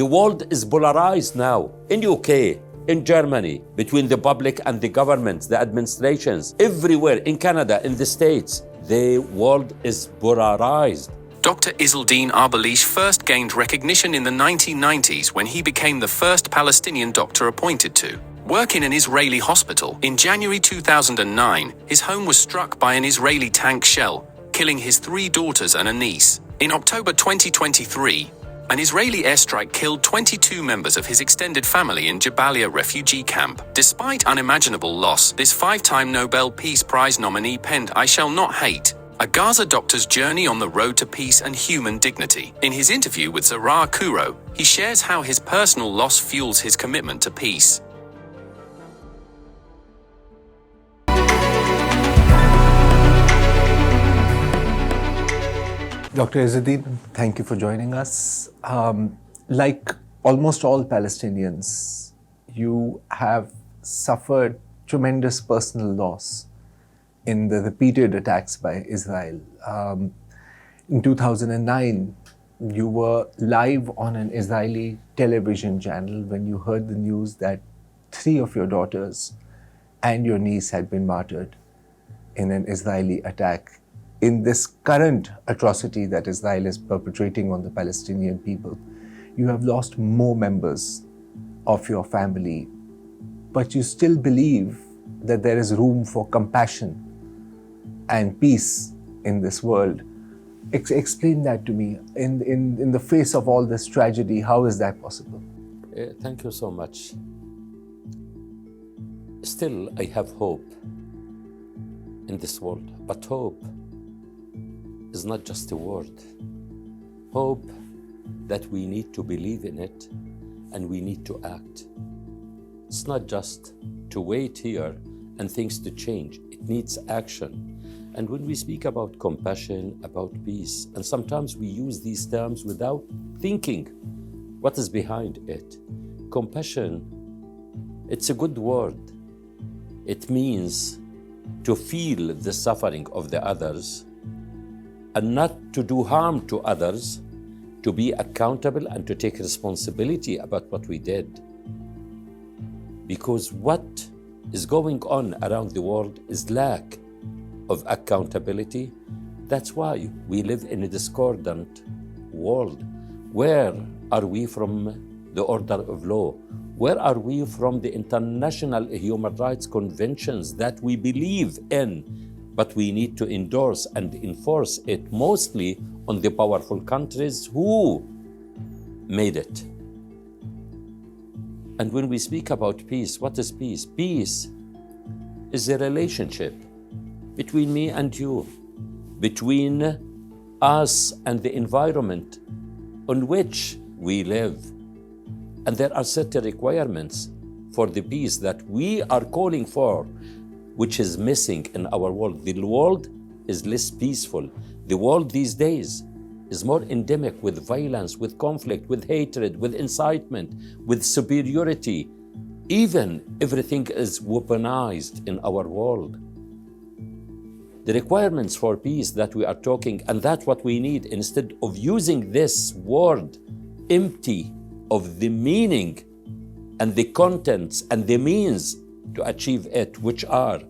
The world is polarized now. In UK, in Germany, between the public and the governments, the administrations, everywhere, in Canada, in the States, the world is polarized. Dr. Izzeldin Abuelaish first gained recognition in the 1990s when he became the first Palestinian doctor appointed to work in an Israeli hospital. In January 2009, his home was struck by an Israeli tank shell, killing his 3 daughters and a niece. In October 2023, an Israeli airstrike killed 22 members of his extended family in Jabalia refugee camp. Despite unimaginable loss, this 5-time Nobel Peace Prize nominee penned "I Shall Not Hate," a Gaza doctor's journey on the road to peace and human dignity. In his interview with Zarrar Khuhro, he shares how his personal loss fuels his commitment to peace. Dr. Izzeldin, thank you for joining us. Like almost all Palestinians, you have suffered tremendous personal loss in the repeated attacks by Israel. In 2009, you were live on an Israeli television channel when you heard the news that 3 of your daughters and your niece had been martyred in an Israeli attack. In this current atrocity that Israel is perpetrating on the Palestinian people, you have lost more members of your family, but you still believe that there is room for compassion and peace in this world. Explain that to me. In the face of all this tragedy, how is that possible? Thank you so much. Still, I have hope in this world, but hope is not just a word. Hope that we need to believe in it and we need to act. It's not just to wait here and things to change. It needs action. And when we speak about compassion, about peace, and sometimes we use these terms without thinking what is behind it. Compassion, it's a good word. It means to feel the suffering of the others and not to do harm to others, to be accountable and to take responsibility about what we did. Because what is going on around the world is lack of accountability. That's why we live in a discordant world. Where are we from the order of law? Where are we from the international human rights conventions that we believe in? But we need to endorse and enforce it mostly on the powerful countries who made it. And when we speak about peace, what is peace? Peace is a relationship between me and you, between us and the environment on which we live. And there are certain requirements for the peace that we are calling for, which is missing in our world. The world is less peaceful. The world these days is more endemic with violence, with conflict, with hatred, with incitement, with superiority. Even everything is weaponized in our world. The requirements for peace that we are talking, and that's what we need, instead of using this word empty of the meaning and the contents and the means to achieve it, which are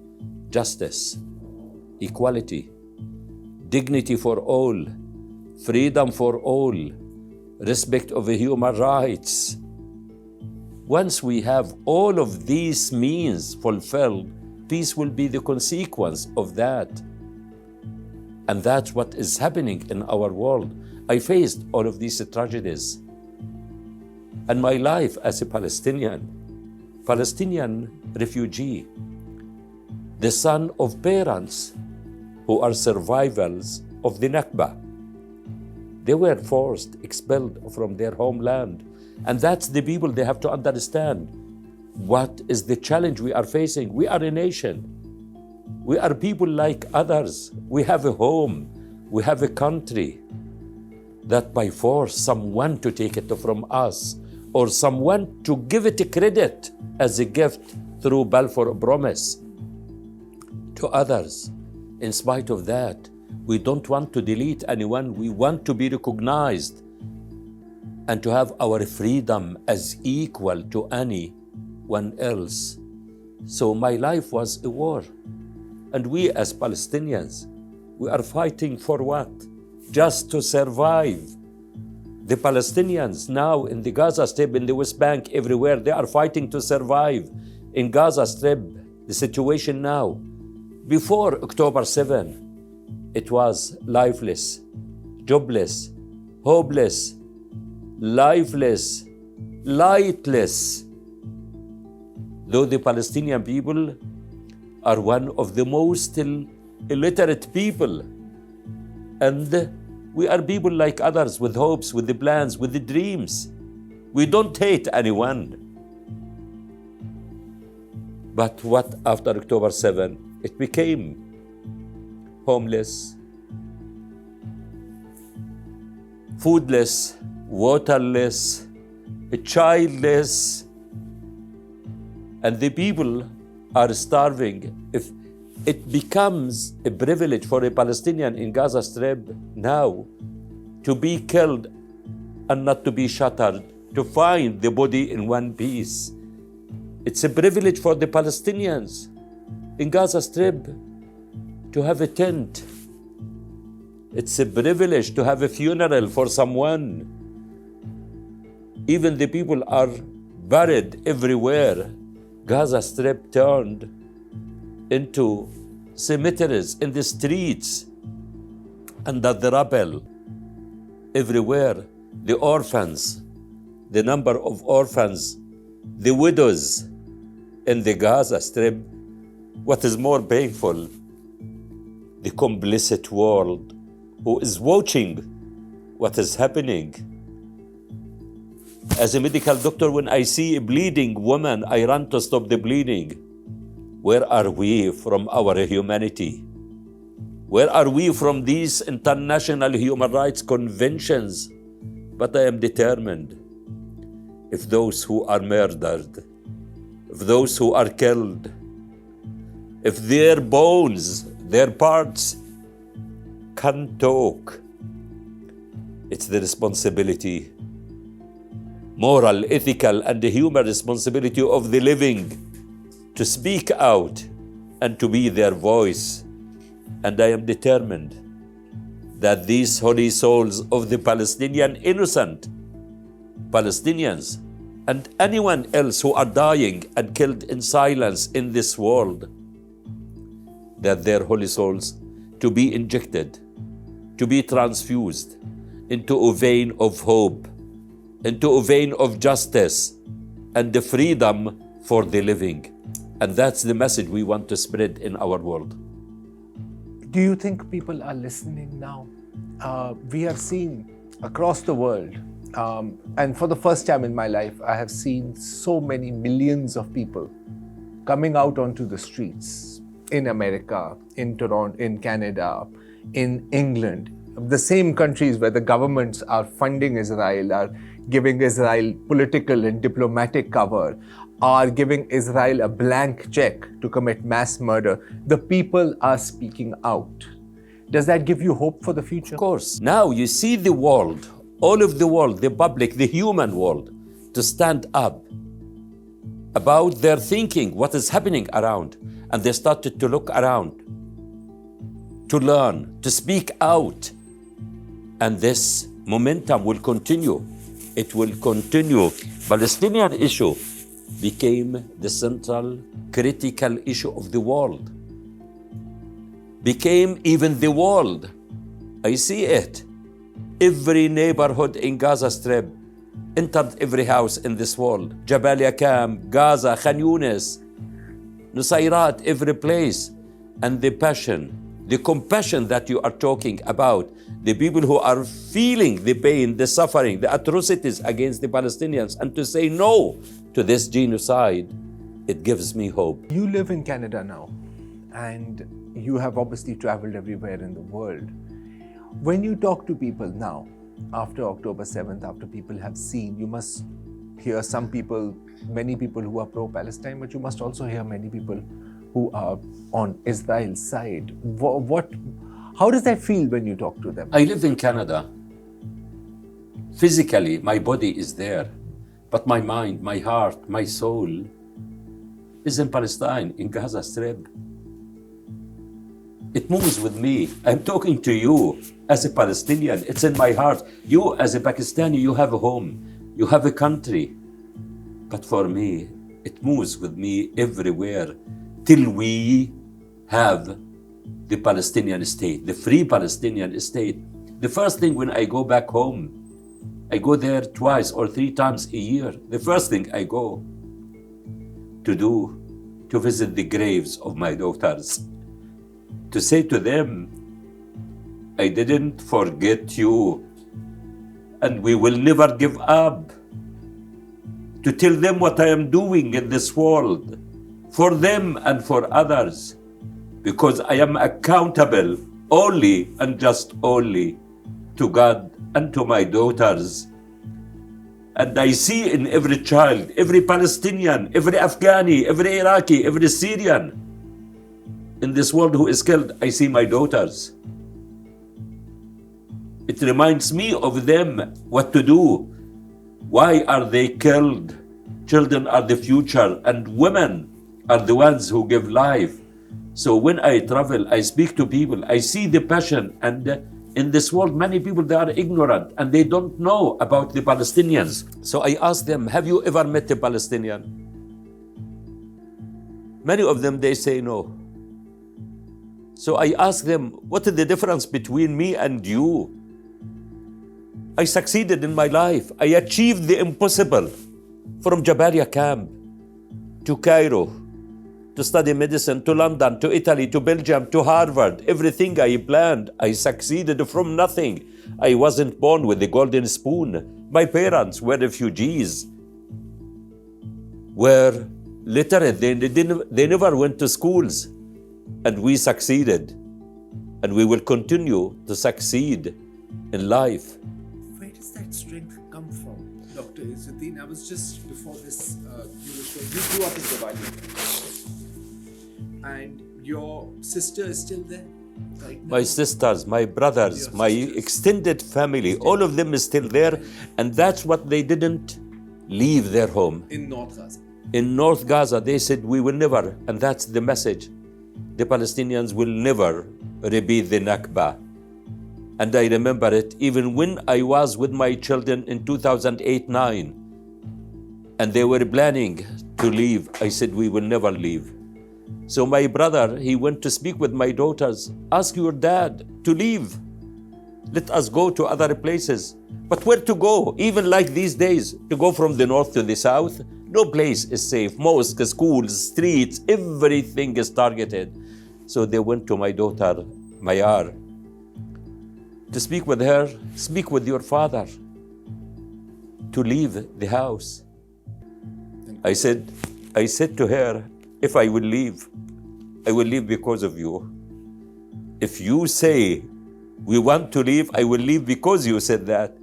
justice, equality, dignity for all, freedom for all, respect of human rights. Once we have all of these means fulfilled, peace will be the consequence of that. And that's what is happening in our world. I faced all of these tragedies. And my life as a Palestinian refugee, the son of parents who are survivors of the Nakba. They were forced, expelled from their homeland. And that's the people they have to understand. What is the challenge we are facing? We are a nation. We are people like others. We have a home. We have a country. That by force, someone to take it from us, or someone to give it a credit as a gift through Balfour Promise to others. In spite of that, we don't want to delete anyone. We want to be recognized and to have our freedom as equal to anyone else. So my life was a war. And we as Palestinians, we are fighting for what? Just to survive. The Palestinians now in the Gaza Strip, in the West Bank, everywhere, they are fighting to survive. In Gaza Strip, the situation now, before October 7, it was lifeless, jobless, hopeless, lifeless, lightless. Though the Palestinian people are one of the most illiterate people, and we are people like others with hopes, with the plans, with the dreams. We don't hate anyone. But what after October 7? It became homeless, foodless, waterless, childless, and the people are starving. If it becomes a privilege for a Palestinian in Gaza Strip now to be killed and not to be shattered, to find the body in one piece. It's a privilege for the Palestinians in Gaza Strip to have a tent. It's a privilege to have a funeral for someone. Even the people are buried everywhere. Gaza Strip turned into cemeteries in the streets, and the rubble everywhere. The orphans, the number of orphans, the widows in the Gaza Strip. What is more painful? The complicit world who is watching what is happening. As a medical doctor, when I see a bleeding woman, I run to stop the bleeding. Where are we from our humanity? Where are we from these international human rights conventions? But I am determined. If those who are murdered, if those who are killed, if their bones, their parts can talk, it's the responsibility, moral, ethical, and the human responsibility of the living to speak out and to be their voice. And I am determined that these holy souls of the Palestinian innocent Palestinians and anyone else who are dying and killed in silence in this world, that their holy souls to be injected, to be transfused into a vein of hope, into a vein of justice and the freedom for the living. And that's the message we want to spread in our world. Do you think people are listening now? We have seen across the world, and for the first time in my life, I have seen so many millions of people coming out onto the streets in America, in Toronto, in Canada, in England, the same countries where the governments are funding Israel, are giving Israel political and diplomatic cover, are giving Israel a blank check to commit mass murder. The people are speaking out. Does that give you hope for the future? Of course. Now you see the world, all of the world, the public, the human world, to stand up about their thinking, what is happening around. And they started to look around, to learn, to speak out. And this momentum will continue. It will continue. Palestinian issue became the central critical issue of the world. Became even the world. I see it. Every neighborhood in Gaza Strip entered every house in this world. Jabalia camp, Gaza, Khan Yunis, Nusayrat, every place. And the passion, the compassion that you are talking about, the people who are feeling the pain, the suffering, the atrocities against the Palestinians, and to say no to this genocide, it gives me hope. You live in Canada now, and you have obviously traveled everywhere in the world. When you talk to people now, after October 7th, after people have seen, you must hear some people, many people who are pro-Palestine, but you must also hear many people who are on Israel's side. How does that feel when you talk to them? I live in Canada. Physically, my body is there, but my mind, my heart, my soul is in Palestine, in Gaza Strip. It moves with me. I'm talking to you as a Palestinian. It's in my heart. You as a Pakistani, you have a home, you have a country. But for me, it moves with me everywhere till we have the Palestinian state, the free Palestinian state. The first thing when I go back home, I go there 2 or 3 times a year. The first thing I go to do, to visit the graves of my daughters, to say to them, I didn't forget you, and we will never give up. To tell them what I am doing in this world, for them and for others, because I am accountable only and just only to God and to my daughters. And I see in every child, every Palestinian, every Afghani, every Iraqi, every Syrian in this world who is killed, I see my daughters. It reminds me of them, what to do. Why are they killed? Children are the future, and women are the ones who give life. So when I travel, I speak to people, I see the passion, and in this world, many people, they are ignorant and they don't know about the Palestinians. So I ask them, have you ever met a Palestinian? Many of them, they say no. So I ask them, what is the difference between me and you? I succeeded in my life. I achieved the impossible. From Jabalia camp to Cairo, to study medicine, to London, to Italy, to Belgium, to Harvard. Everything I planned, I succeeded from nothing. I wasn't born with the golden spoon. My parents were refugees. Were literate. They never went to schools. And we succeeded. And we will continue to succeed in life. Where does that strength come from, Dr. Izzeldin? I was just before this, you grew up in Jabalia. And your sister is still there right now? My sisters, my brothers, my extended family, all of them is still there. And that's what they didn't leave their home. In North Gaza? In North Gaza, they said, we will never, and that's the message. The Palestinians will never repeat the Nakba. And I remember it even when I was with my children in 2008-9, and they were planning to leave. I said, we will never leave. So my brother, he went to speak with my daughters. Ask your dad to leave. Let us go to other places. But where to go? Even like these days, to go from the north to the south, no place is safe. Mosques, schools, streets, everything is targeted. So they went to my daughter, Mayar, to speak with her. Speak with your father to leave the house. I said to her, if I will leave because of you. If you say we want to leave, I will leave because you said that.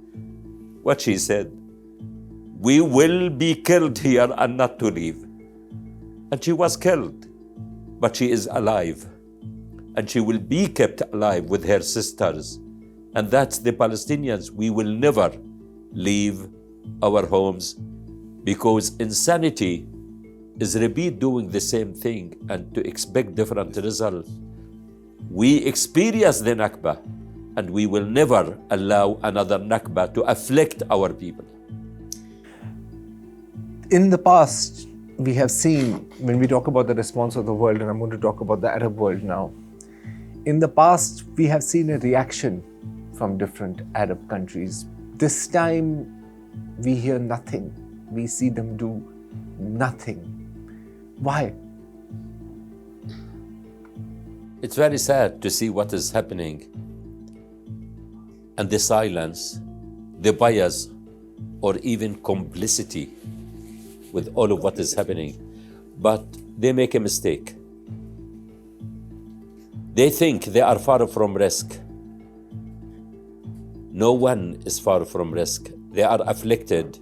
What she said, we will be killed here and not to leave. And she was killed, but she is alive. And she will be kept alive with her sisters. And that's the Palestinians. We will never leave our homes, because insanity is repeat doing the same thing and to expect different results. We experience the Nakba, and we will never allow another Nakba to afflict our people. In the past, we have seen, when we talk about the response of the world, and I'm going to talk about the Arab world now. In the past, we have seen a reaction from different Arab countries. This time, we hear nothing. We see them do nothing. Why? It's very sad to see what is happening, and the silence, the bias, or even complicity with all of what is happening. But they make a mistake. They think they are far from risk. No one is far from risk. They are afflicted,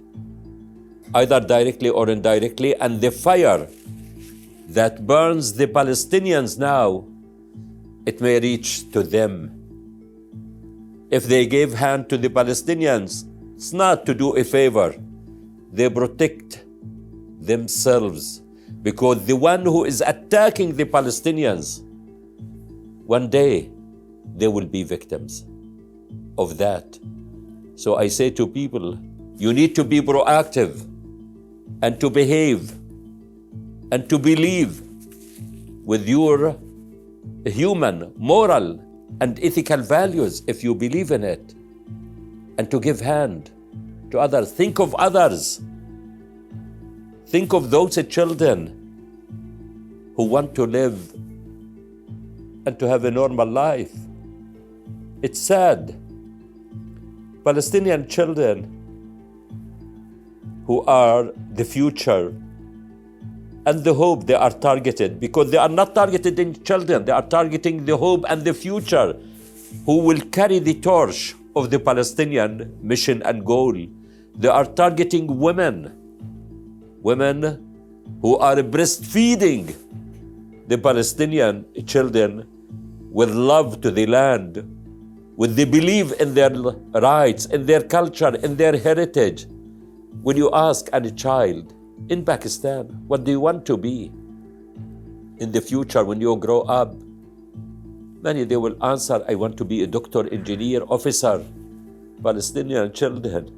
either directly or indirectly, and the fire that burns the Palestinians now, it may reach to them. If they gave hand to the Palestinians, It's not to do a favor. They protect themselves, because the one who is attacking the Palestinians, one day they will be victims of that. So I say to people, you need to be proactive and to behave and to believe with your human, moral, and ethical values, if you believe in it, and to give hand to others. Think of others. Think of those children who want to live and to have a normal life. It's sad. Palestinian children who are the future and the hope, they are targeted, because they are not targeted in children, they are targeting the hope and the future, who will carry the torch of the Palestinian mission and goal. They are targeting women who are breastfeeding the Palestinian children with love to the land, with the belief in their rights, in their culture, in their heritage. When you ask a child in Pakistan, what do you want to be in the future when you grow up? Many, they will answer, I want to be a doctor, engineer, officer. Palestinian children,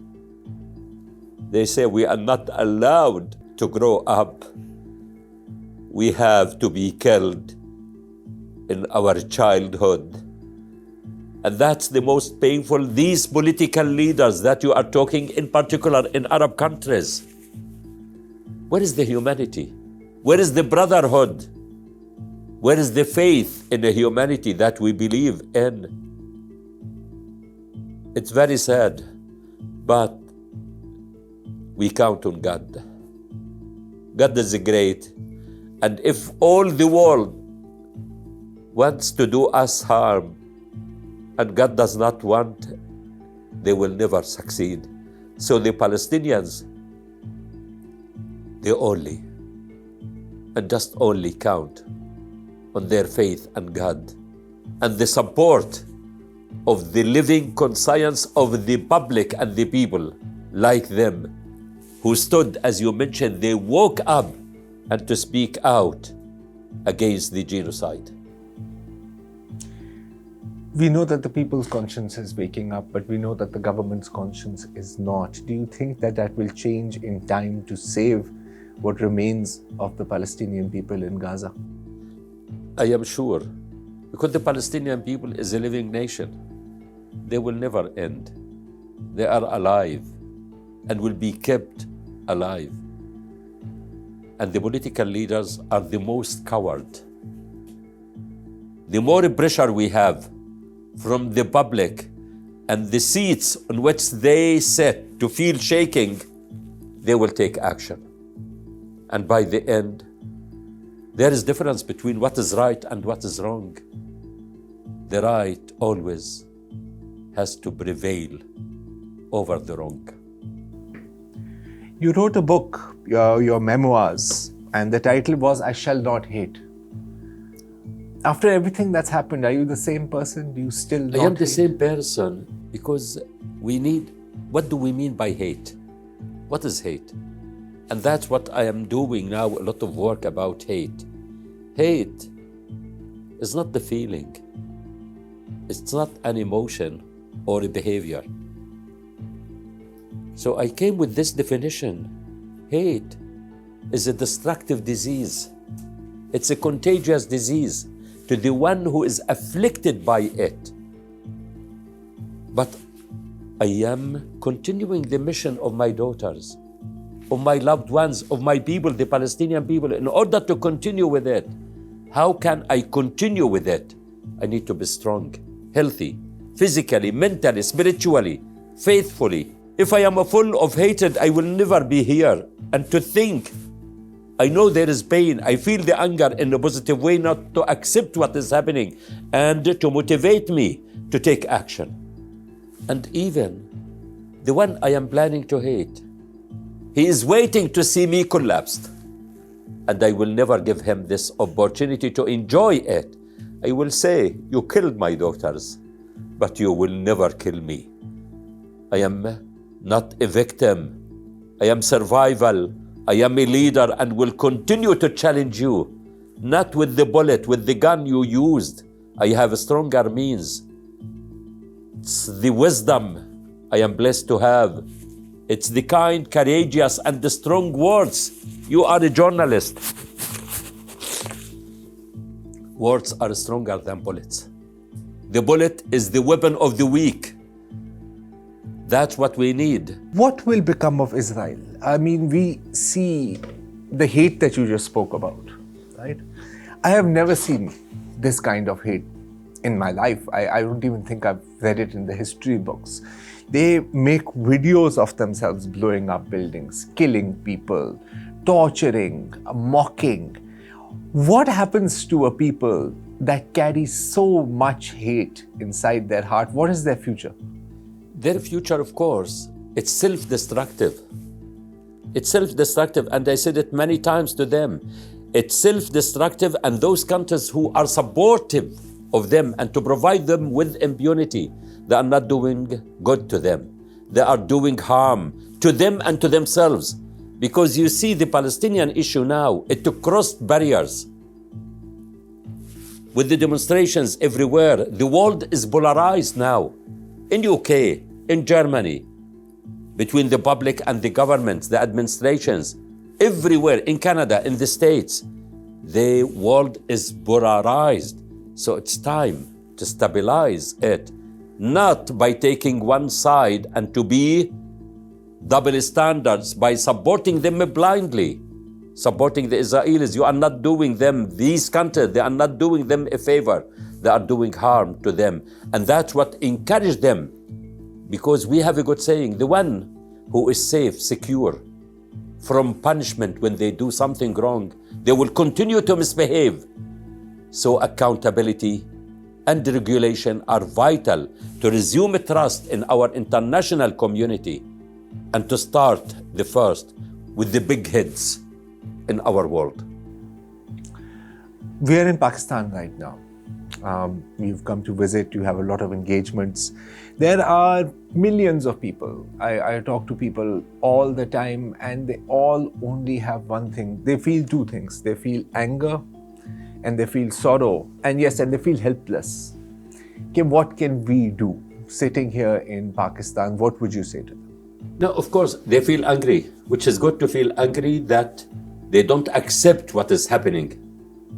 they say, we are not allowed to grow up. We have to be killed in our childhood. And that's the most painful. These political leaders that you are talking, in particular in Arab countries, where is the humanity? Where is the brotherhood? Where is the faith in the humanity that we believe in? It's very sad, but we count on God. God is great. And if all the world wants to do us harm, and God does not want, they will never succeed. So the Palestinians, they only, and just only count on their faith and God, and the support of the living conscience of the public and the people like them, who stood, as you mentioned, they woke up and to speak out against the genocide. We know that the people's conscience is waking up, but we know that the government's conscience is not. Do you think that that will change in time to save what remains of the Palestinian people in Gaza? I am sure, because the Palestinian people is a living nation. They will never end. They are alive and will be kept alive. And the political leaders are the most coward. The more pressure we have from the public and the seats on which they sit to feel shaking, they will take action. And by the end, there is difference between what is right and what is wrong. The right always has to prevail over the wrong. You wrote a book, your memoirs, and the title was I Shall Not Hate. After everything that's happened, are you the same person? Do you still not I am the hate? same person, because we need, what do we mean by hate? What is hate? And that's what I am doing now, a lot of work about hate. Hate is not the feeling. It's not an emotion or a behavior. So I came with this definition. Hate is a destructive disease. It's a contagious disease to the one who is afflicted by it. But I am continuing the mission of my daughters, of my loved ones, of my people, the Palestinian people, in order to continue with it. How can I continue with it? I need to be strong, healthy, physically, mentally, spiritually, faithfully. If I am full of hatred, I will never be here. And to think, I know there is pain. I feel the anger in a positive way, not to accept what is happening and to motivate me to take action. And even the one I am planning to hate, he is waiting to see me collapsed. And I will never give him this opportunity to enjoy it. I will say, you killed my daughters, but you will never kill me. I am not a victim. I am survival. I am a leader and will continue to challenge you. Not with the bullet, with the gun you used. I have stronger means. It's the wisdom I am blessed to have. It's the kind, courageous, and the strong words. You are a journalist. Words are stronger than bullets. The bullet is the weapon of the weak. That's what we need. What will become of Israel? I mean, we see the hate that you just spoke about, right? I have never seen this kind of hate in my life. I don't even think I've read it in the history books. They make videos of themselves blowing up buildings, killing people, torturing, mocking. What happens to a people that carry so much hate inside their heart? What is their future? Their future, of course, it's self-destructive. It's self-destructive, and I said it many times to them. It's self-destructive, and those countries who are supportive of them and to provide them with impunity, they are not doing good to them. They are doing harm to them and to themselves. Because you see the Palestinian issue now, it crossed barriers. With the demonstrations everywhere, the world is polarized now. In UK, in Germany, between the public and the governments, the administrations, everywhere, in Canada, in the States, the world is polarized. So it's time to stabilize it, not by taking one side and to be double standards by supporting them blindly. Supporting the Israelis, you are not doing them, these countries, they are not doing them a favor. They are doing harm to them. And that's what encouraged them. Because we have a good saying, the one who is safe, secure from punishment when they do something wrong, they will continue to misbehave. So accountability and regulation are vital to resume trust in our international community and to start the first with the big heads in our world. We are in Pakistan right now. You've come to visit, you have a lot of engagements. There are millions of people. I talk to people all the time, and they all only have one thing. They feel two things. They feel anger and they feel sorrow. And yes, and they feel helpless. Okay, what can we do? Sitting here in Pakistan, what would you say to them? No, of course, they feel angry, which is good to feel angry that they don't accept what is happening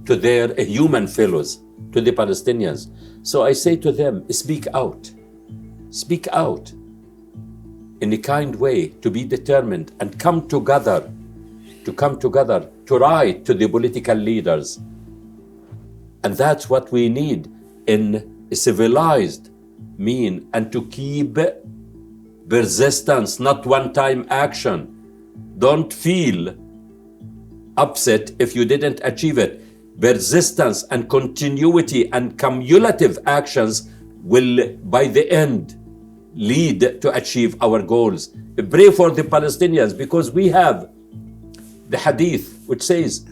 to their human fellows, to the Palestinians. So I say to them, speak out. Speak out in a kind way, to be determined and come together, to write to the political leaders. And that's what we need in a civilized mean, and to keep persistence, not one-time action. Don't feel upset if you didn't achieve it. Persistence and continuity and cumulative actions will, by the end, lead to achieve our goals. Pray for the Palestinians, because we have the hadith which says,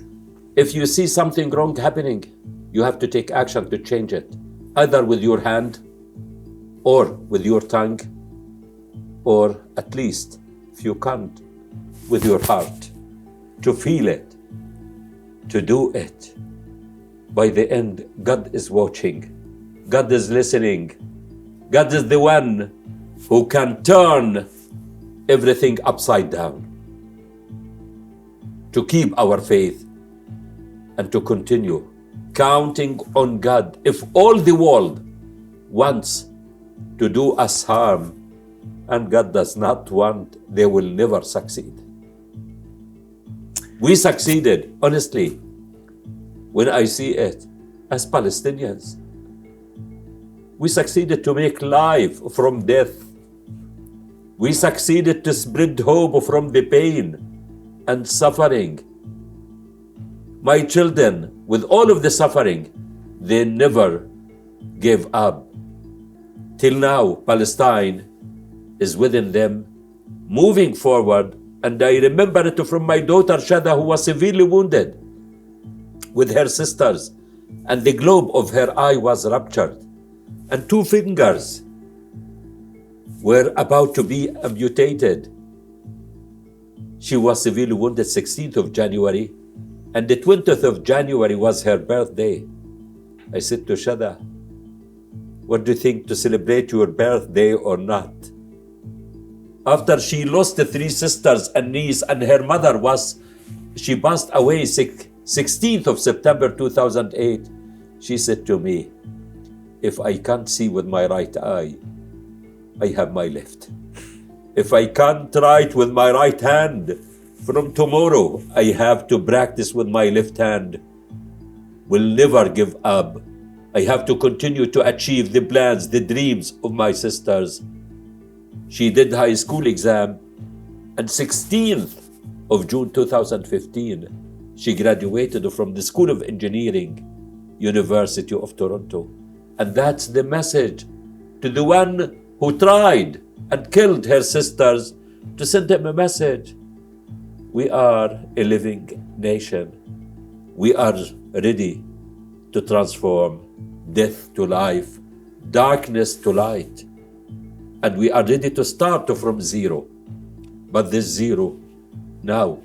if you see something wrong happening, you have to take action to change it, either with your hand or with your tongue, or at least, if you can't, with your heart, to feel it, to do it. By the end, God is watching. God is listening. God is the one who can turn everything upside down. To keep our faith and to continue counting on God. If all the world wants to do us harm and God does not want, they will never succeed. We succeeded, honestly, when I see it, as Palestinians. We succeeded to make life from death. We succeeded to spread hope from the pain and suffering. My children, with all of the suffering, they never gave up. Till now, Palestine is within them, moving forward. And I remember it from my daughter Shada, who was severely wounded with her sisters, and the globe of her eye was ruptured, and 2 fingers were about to be amputated. She was severely wounded 16th of January, and the 20th of January was her birthday. I said to Shada, what do you think, to celebrate your birthday or not? After she lost the 3 sisters and niece, and her mother she passed away 16th of September 2008, she said to me, if I can't see with my right eye, I have my left. If I can't write with my right hand, from tomorrow I have to practice with my left hand. Will never give up. I have to continue to achieve the plans, the dreams of my sisters. She did high school exam, and 16th of June 2015, she graduated from the School of Engineering, University of Toronto. And that's the message to the one who tried and killed her sisters, to send them a message. We are a living nation. We are ready to transform death to life, darkness to light. And we are ready to start from zero. But this zero now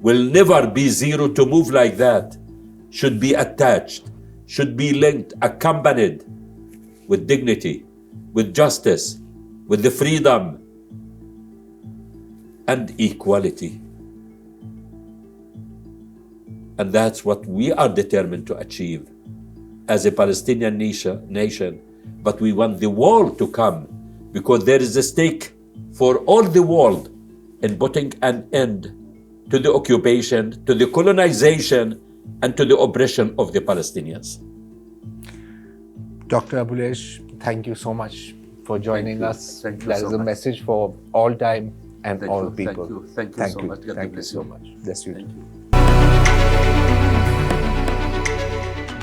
will never be zero. To move like that should be attached, should be linked, accompanied with dignity, with justice, with the freedom and equality. And that's what we are determined to achieve as a Palestinian nation. But we want the world to come, because there is a stake for all the world in putting an end to the occupation, to the colonization, and to the oppression of the Palestinians. Dr. Abuelaish, thank you so much for joining us. Thank you That so is a much. message for all time and Thank all you, people. Thank you so much. God Thank you bless so you. much. Bless you. Thank you.